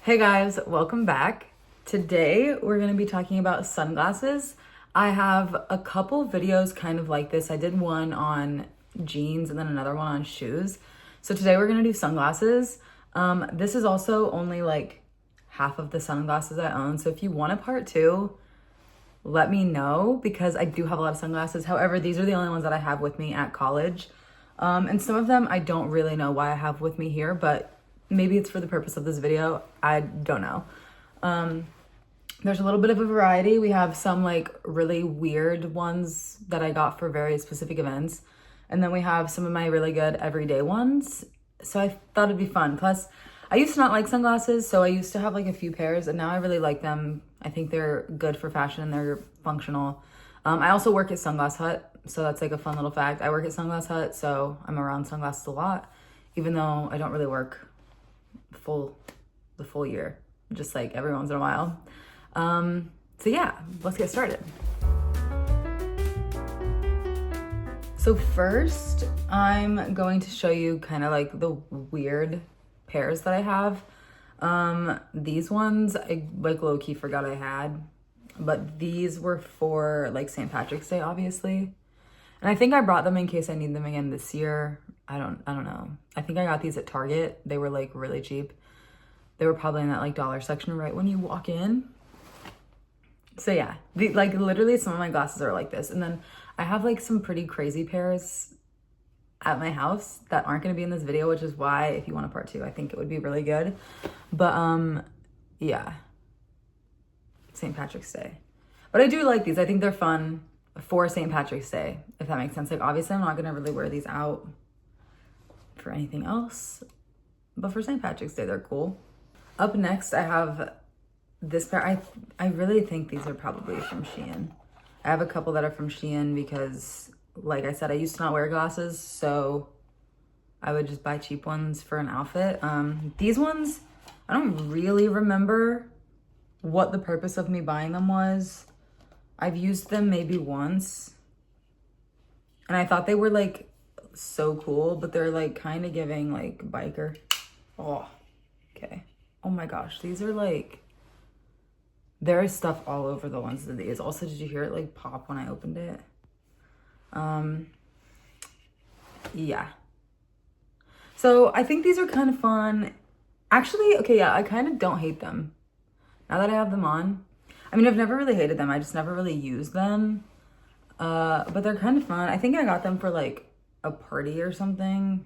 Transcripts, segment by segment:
Hey guys, welcome back. Today we're going to be talking about sunglasses. I have a couple videos kind of like this. I did one on jeans and then another one on shoes. So today we're going to do sunglasses. This is also only like half of the sunglasses I own. So if you want a part two, let me know because I do have a lot of sunglasses. However, these are the only ones that I have with me at college. And some of them I don't really know why I have with me here, but maybe it's for the purpose of this video. I don't know. There's a little bit of a variety. We have some like really weird ones that I got for very specific events. And then we have some of my really good everyday ones. So I thought it'd be fun. Plus, I used to not like sunglasses, so I used to have like a few pairs and now I really like them. I think they're good for fashion and they're functional. I also work at Sunglass Hut, so that's like a fun little fact. I work at Sunglass Hut, so I'm around sunglasses a lot, even though I don't really work the full year, just like every once in a while. So yeah, let's get started. So first, I'm going to show you kind of like the weird pairs that I have. These ones I like low-key forgot I had, but these were for like St. Patrick's Day, obviously. And I think I brought them in case I need them again this year. I don't know. I think I got these at Target. They were like really cheap. They were probably in that like dollar section right when you walk in. So yeah, like literally some of my glasses are like this. And then I have like some pretty crazy pairs at my house that aren't going to be in this video, which is why if you want a part two, I think it would be really good. But yeah, St. Patrick's Day. But I do like these. I think they're fun for St. Patrick's Day, if that makes sense. Like obviously I'm not going to really wear these out for anything else, but for St. Patrick's Day, they're cool. Up next, I have this pair. I really think these are probably from Shein. I have a couple that are from Shein because, like I said, I used to not wear glasses, so I would just buy cheap ones for an outfit. These ones, I don't really remember what the purpose of me buying them was. I've used them maybe once, and I thought they were like so cool, but they're like kind of giving like biker. Oh, okay. Oh my gosh, these are like, there is stuff all over the ones of these. Also, did you hear it like pop when I opened it? Yeah. So I think these are kind of fun. Actually, okay, yeah, I kind of don't hate them now that I have them on. I mean, I've never really hated them. I just never really used them. But they're kind of fun. I think I got them for like a party or something.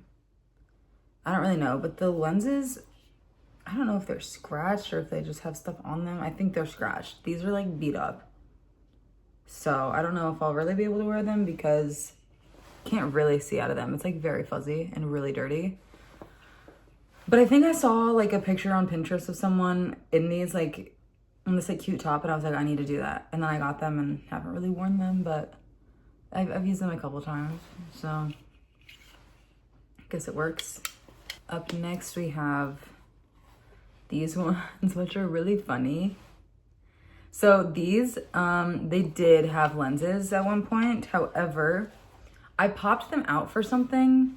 I don't really know, but the lenses, I don't know if they're scratched or if they just have stuff on them. I think they're scratched. These are like beat up. So I don't know if I'll really be able to wear them because I can't really see out of them. It's like very fuzzy and really dirty. But I think I saw like a picture on Pinterest of someone in these like, in this like cute top, and I was like, I need to do that. And then I got them and haven't really worn them, but I've used them a couple times. So I guess it works. Up next we have these ones, which are really funny. So these, they did have lenses at one point. However, I popped them out for something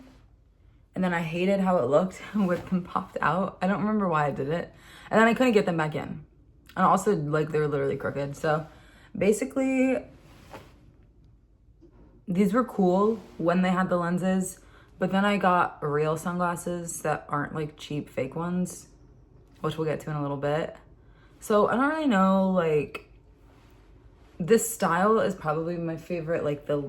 and then I hated how it looked with them popped out. I don't remember why I did it. And then I couldn't get them back in. And also like they were literally crooked. So basically these were cool when they had the lenses, but then I got real sunglasses that aren't like cheap fake ones, which we'll get to in a little bit. So I don't really know, like, this style is probably my favorite, like the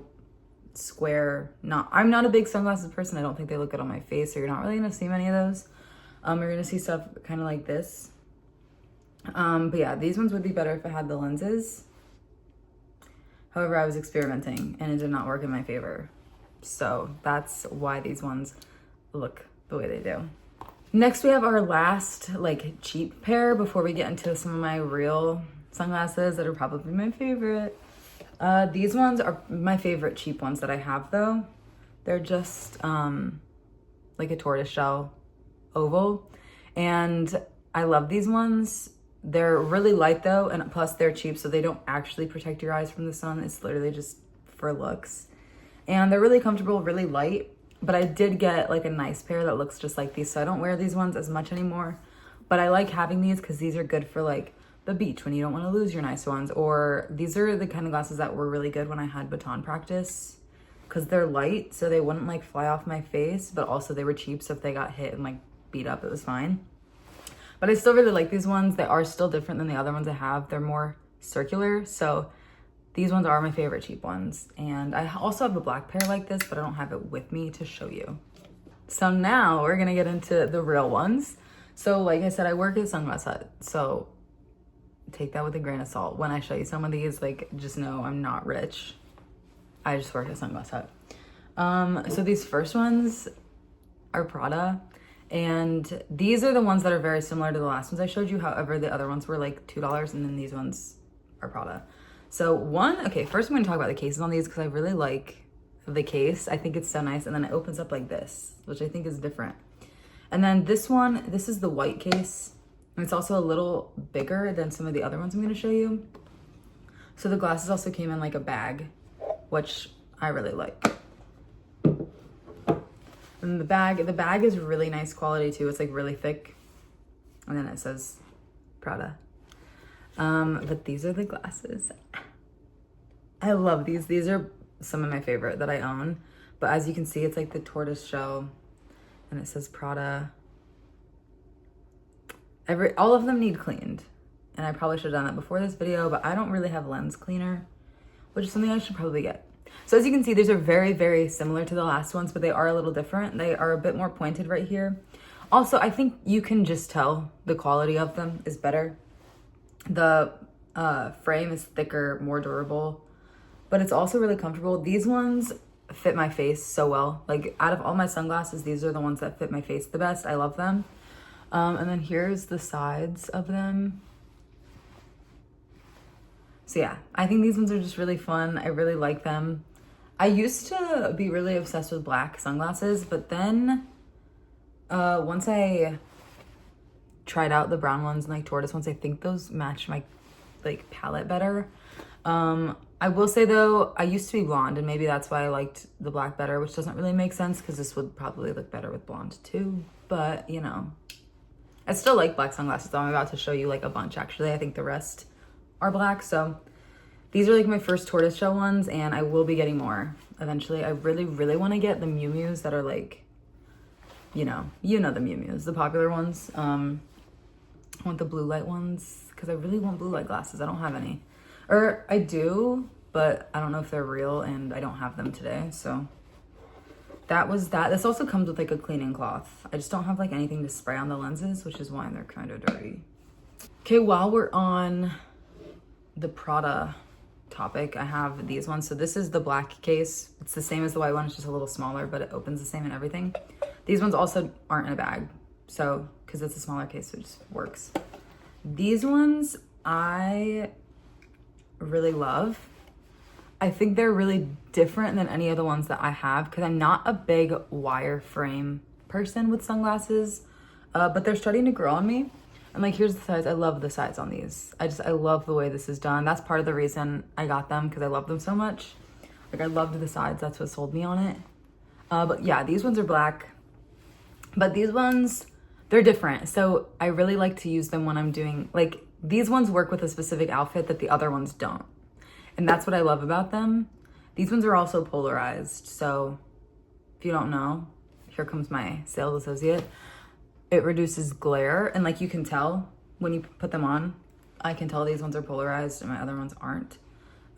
square, I'm not a big sunglasses person. I don't think they look good on my face, so you're not really gonna see many of those. You're gonna see stuff kind of like this. But yeah, these ones would be better if I had the lenses. However, I was experimenting and it did not work in my favor. So that's why these ones look the way they do. Next, we have our last like cheap pair before we get into some of my real sunglasses that are probably my favorite. These ones are my favorite cheap ones that I have though. They're just like a tortoiseshell oval. And I love these ones. They're really light though, and plus they're cheap, so they don't actually protect your eyes from the sun. It's literally just for looks. And they're really comfortable, really light. But I did get like a nice pair that looks just like these, so I don't wear these ones as much anymore. But I like having these because these are good for like the beach when you don't want to lose your nice ones. Or these are the kind of glasses that were really good when I had baton practice because they're light, so they wouldn't like fly off my face, but also they were cheap, so if they got hit and like beat up, it was fine. But I still really like these ones. They are still different than the other ones I have. They're more circular, so these ones are my favorite cheap ones. And I also have a black pair like this, but I don't have it with me to show you. So now we're gonna get into the real ones. So like I said, I work at Sunglass Hut, so take that with a grain of salt. When I show you some of these, like, just know I'm not rich. I just work at Sunglass Hut. So these first ones are Prada, and these are the ones that are very similar to the last ones I showed you. However, the other ones were like $2, and then these ones are Prada. So okay, first I'm gonna talk about the cases on these because I really like the case. I think it's so nice, and then it opens up like this, which I think is different. And then this one, this is the white case, and it's also a little bigger than some of the other ones I'm gonna show you. So the glasses also came in like a bag, which I really like. And the bag is really nice quality too. It's like really thick, and then it says Prada. But these are the glasses. I love these. These are some of my favorite that I own. But as you can see, it's like the tortoise shell, and it says Prada. All of them need cleaned, and I probably should have done that before this video, but I don't really have lens cleaner, which is something I should probably get. So as you can see, these are very, very similar to the last ones, but they are a little different. They are a bit more pointed right here. Also, I think you can just tell the quality of them is better. The frame is thicker, more durable, but it's also really comfortable. These ones fit my face so well. Like, out of all my sunglasses, these are the ones that fit my face the best. I love them. And then here's the sides of them. So yeah, I think these ones are just really fun. I really like them. I used to be really obsessed with black sunglasses, but then once I tried out the brown ones and like tortoise ones, I think those match my like palette better. I will say though, I used to be blonde, and maybe that's why I liked the black better, which doesn't really make sense because this would probably look better with blonde too. But you know, I still like black sunglasses though. I'm about to show you like a bunch actually. I think the rest are black. So these are like my first tortoise shell ones, and I will be getting more eventually. I really, really want to get the Miu Mius that are like, you know the Miu Mius, the popular ones. I want the blue light ones because I really want blue light glasses. I don't have any. Or I do, but I don't know if they're real, and I don't have them today. So that was that. This also comes with like a cleaning cloth. I just don't have like anything to spray on the lenses, which is why they're kind of dirty. Okay, while we're on the Prada topic, I have these ones. So this is the black case. It's the same as the white one. It's just a little smaller, but it opens the same and everything. These ones also aren't in a bag. So, because it's a smaller case, so it just works. These ones I really love. I think they're really different than any of the ones that I have because I'm not a big wireframe person with sunglasses, but they're starting to grow on me. And like, here's the size. I love the size on these. I love the way this is done. That's part of the reason I got them, because I love them so much. Like, I loved the sides. That's what sold me on it. But yeah, these ones are black, but these ones, they're different. So I really like to use them when I'm doing, like, these ones work with a specific outfit that the other ones don't. And that's what I love about them. These ones are also polarized. So if you don't know, here comes my sales associate. It reduces glare, and like you can tell when you put them on. I can tell these ones are polarized and my other ones aren't.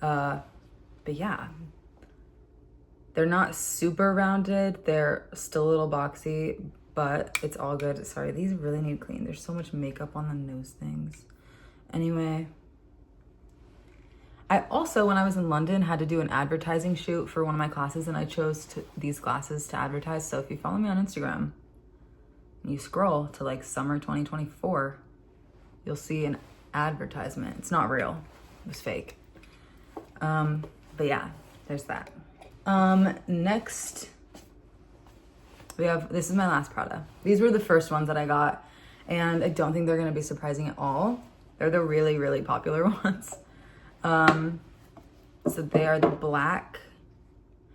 But yeah, they're not super rounded. They're still a little boxy, but it's all good. Sorry, these really need clean. There's so much makeup on the nose things. Anyway, I also, when I was in London, had to do an advertising shoot for one of my classes, and I chose these glasses to advertise. So if you follow me on Instagram, you scroll to like summer 2024, you'll see an advertisement. It's not real, it was fake. But yeah, there's that. Next we have, this is my last Prada. These were the first ones that I got, and I don't think they're gonna be surprising at all. They're the really, really popular ones. So they are the black.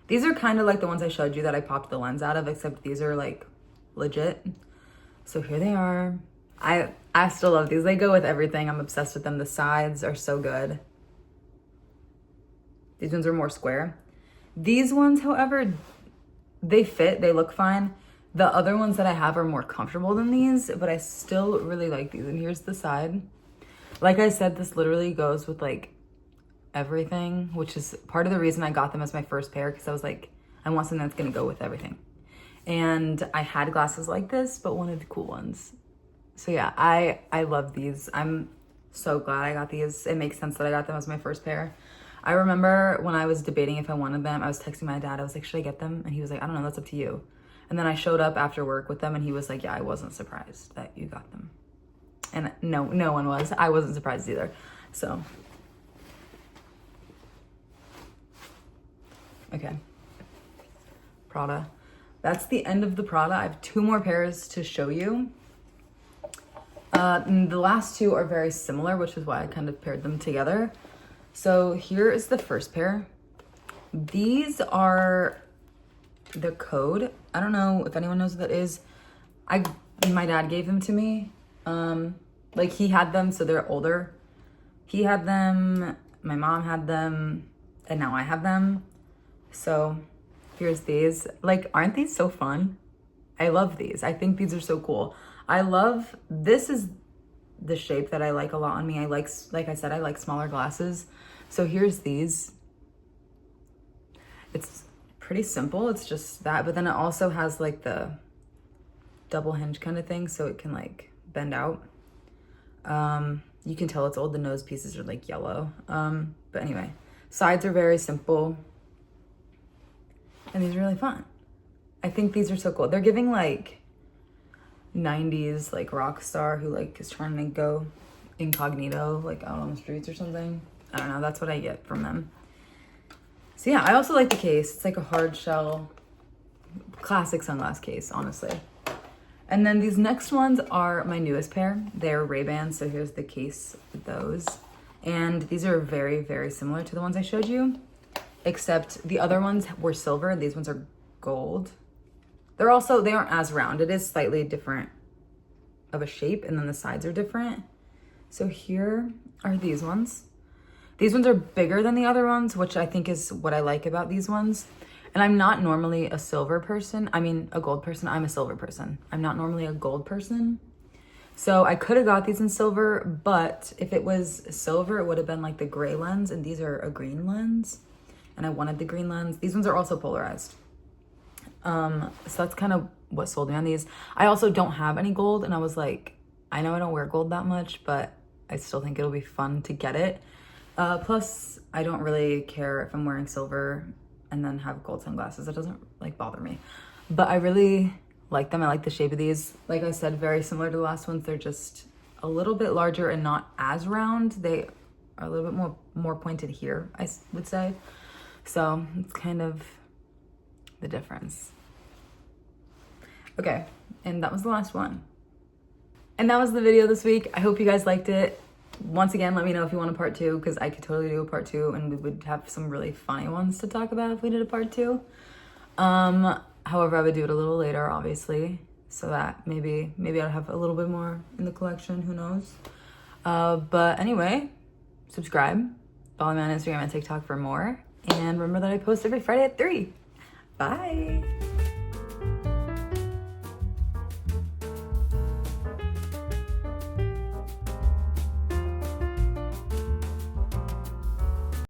These are kind of like the ones I showed you that I popped the lens out of, except these are like legit. So here they are. I still love these. They go with everything. I'm obsessed with them. The sides are so good. These ones are more square. These ones, however, they fit. They look fine. The other ones that I have are more comfortable than these, but I still really like these. And here's the side. Like I said, this literally goes with like everything, which is part of the reason I got them as my first pair, because I was like, I want something that's gonna go with everything. And I had glasses like this, but wanted cool ones. So yeah, I love these. I'm so glad I got these. It makes sense that I got them as my first pair. I remember when I was debating if I wanted them, I was texting my dad. I was like, should I get them? And he was like, I don't know, that's up to you. And then I showed up after work with them and he was like, yeah, I wasn't surprised that you got them. And no one was. I wasn't surprised either. So, okay. Prada. That's the end of the Prada. I have 2 more pairs to show you. The last 2 are very similar, which is why I kind of paired them together. So here is the first pair. These are the Code. I don't know if anyone knows what that is. My dad gave them to me. Like he had them, so they're older. He had them, my mom had them, and now I have them. So here's these. Like, aren't these so fun? I love these. I think these are so cool. This is the shape that I like a lot on me. Like I said, I like smaller glasses. So here's these. It's pretty simple. It's just that, but then it also has like the double hinge kind of thing, so it can like bend out. You can tell it's old. The nose pieces are like yellow. But anyway, sides are very simple. And these are really fun. I think these are so cool. They're giving like 90s like rock star who like is trying to go incognito like out on the streets or something. I don't know. That's what I get from them. So yeah, I also like the case. It's like a hard shell classic sunglass case, honestly. And then these next ones are my newest pair. They're Ray-Bans, so here's the case with those. And these are very, very similar to the ones I showed you, except the other ones were silver. These ones are gold. They aren't as round. It is slightly different of a shape, and then the sides are different. So here are these ones. These ones are bigger than the other ones, which I think is what I like about these ones. And I'm not normally a silver person. I mean, a gold person. I'm a silver person. I'm not normally a gold person. So I could have got these in silver, but if it was silver, it would have been like the gray lens, and these are a green lens. And I wanted the green lens. These ones are also polarized. So that's kind of what sold me on these. I also don't have any gold, and I was like, I know I don't wear gold that much, but I still think it'll be fun to get it. Plus, I don't really care if I'm wearing silver and then have gold sunglasses. It doesn't like bother me. But I really like them. I like the shape of these. Like I said, very similar to the last ones. They're just a little bit larger and not as round. They are a little bit more pointed here, I would say. So it's kind of the difference. Okay, and that was the last one. And that was the video this week. I hope you guys liked it. Once again, let me know if you want a part 2, because I could totally do a part 2, and we would have some really funny ones to talk about if we did a part 2. However, I would do it a little later, obviously, so that maybe I'll have a little bit more in the collection, who knows. But anyway, subscribe, follow me on Instagram and TikTok for more, and remember that I post every Friday at 3. Bye.